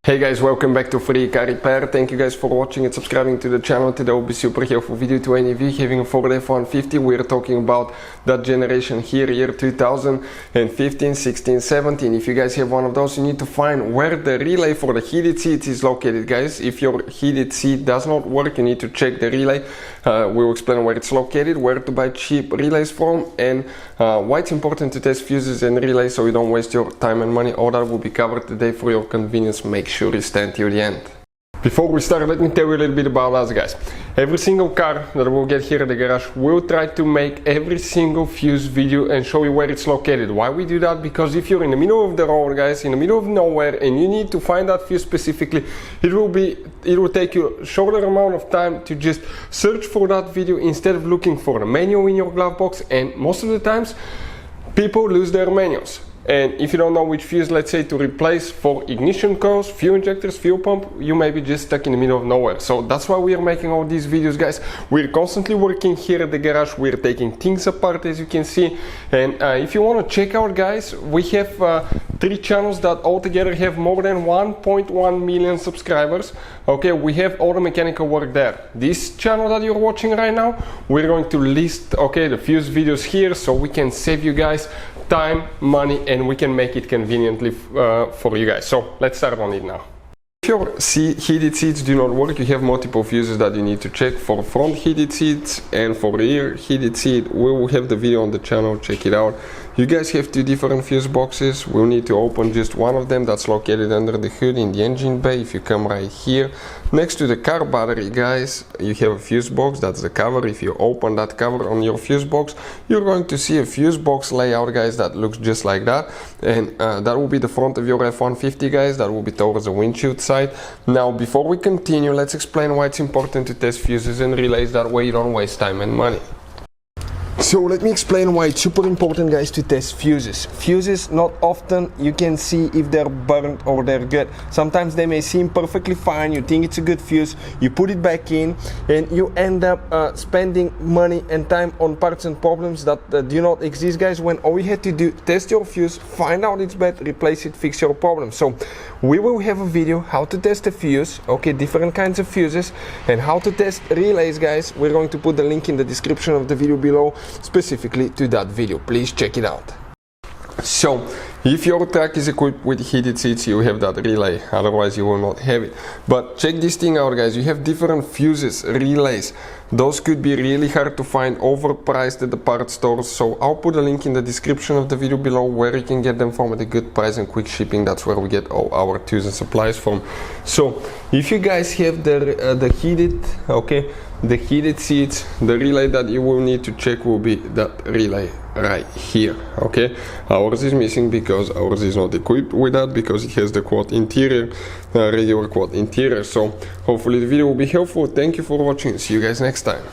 Hey guys, welcome back to Free Car Repair. Thank you guys for watching and subscribing to the channel. Today will be super helpful video to any of you having a Ford F-150. We're talking about that generation here, year 2015, 16, 17. If you guys have one of those, you need to find where the relay for the heated seats is located, guys. If your heated seat does not work, you need to check the relay. We'll explain where it's located, where to buy cheap relays from, and why it's important to test fuses and relays so you don't waste your time and money. All that will be covered today for your convenience. Make sure you stand till the end. Before we start, let me tell you a little bit about us, guys. Every single car that we'll get here at the garage, we'll try to make every single fuse video and show you where it's located. Why we do that? Because if you're in the middle of the road, guys, in the middle of nowhere, and you need to find that fuse specifically, it will take you a shorter amount of time to just search for that video instead of looking for the manual in your glove box. And most of the times, people lose their manuals. And if you don't know which fuse, let's say, to replace for ignition coils, fuel injectors, fuel pump, you may be just stuck in the middle of nowhere. So that's why we are making all these videos, guys. We're constantly working here at the garage. We're taking things apart, as you can see. And if you want to check out, guys, we have 3 channels that altogether have more than 1.1 million subscribers. Okay, we have all the mechanical work there. This channel that you're watching right now, we're going to list, okay, the fuse videos here so we can save you guys time, money, and we can make it conveniently for you guys. So let's start on it now. If your heated seats do not work, you have multiple fuses that you need to check. For front heated seats and for rear heated seat, we will have the video on the channel, check it out. You guys have 2 different fuse boxes. We'll need to open just one of them that's located under the hood in the engine bay. If you come right here, next to the car battery, guys, you have a fuse box, that's the cover. If you open that cover on your fuse box, you're going to see a fuse box layout, guys, that looks just like that. And that will be the front of your F-150, guys. That will be towards the windshield side. Now, before we continue, let's explain why it's important to test fuses and relays. That way you don't waste time and money. So let me explain why it's super important, guys, to test fuses. Fuses, not often you can see if they're burnt or they're good. Sometimes they may seem perfectly fine, you think it's a good fuse, you put it back in, and you end up spending money and time on parts and problems that do not exist, guys, when all you had to do, test your fuse, find out it's bad, replace it, fix your problem. So we will have a video how to test a fuse, okay, different kinds of fuses, and how to test relays, guys. We're going to put the link in the description of the video below, specifically to that video. Please check it out. So if your truck is equipped with heated seats, you have that relay, otherwise you will not have it. But check this thing out, guys. You have different fuses, relays. Those could be really hard to find, overpriced at the parts stores. So I'll put a link in the description of the video below where you can get them from at a good price and quick shipping. That's where we get all our tools and supplies from. So if you guys have the heated, okay, the heated seats, the relay that you will need to check will be that relay right here. Okay, ours is missing because ours is not equipped with that, because it has the quad interior, regular quad interior. So hopefully the video will be helpful. Thank you for watching. See you guys next time.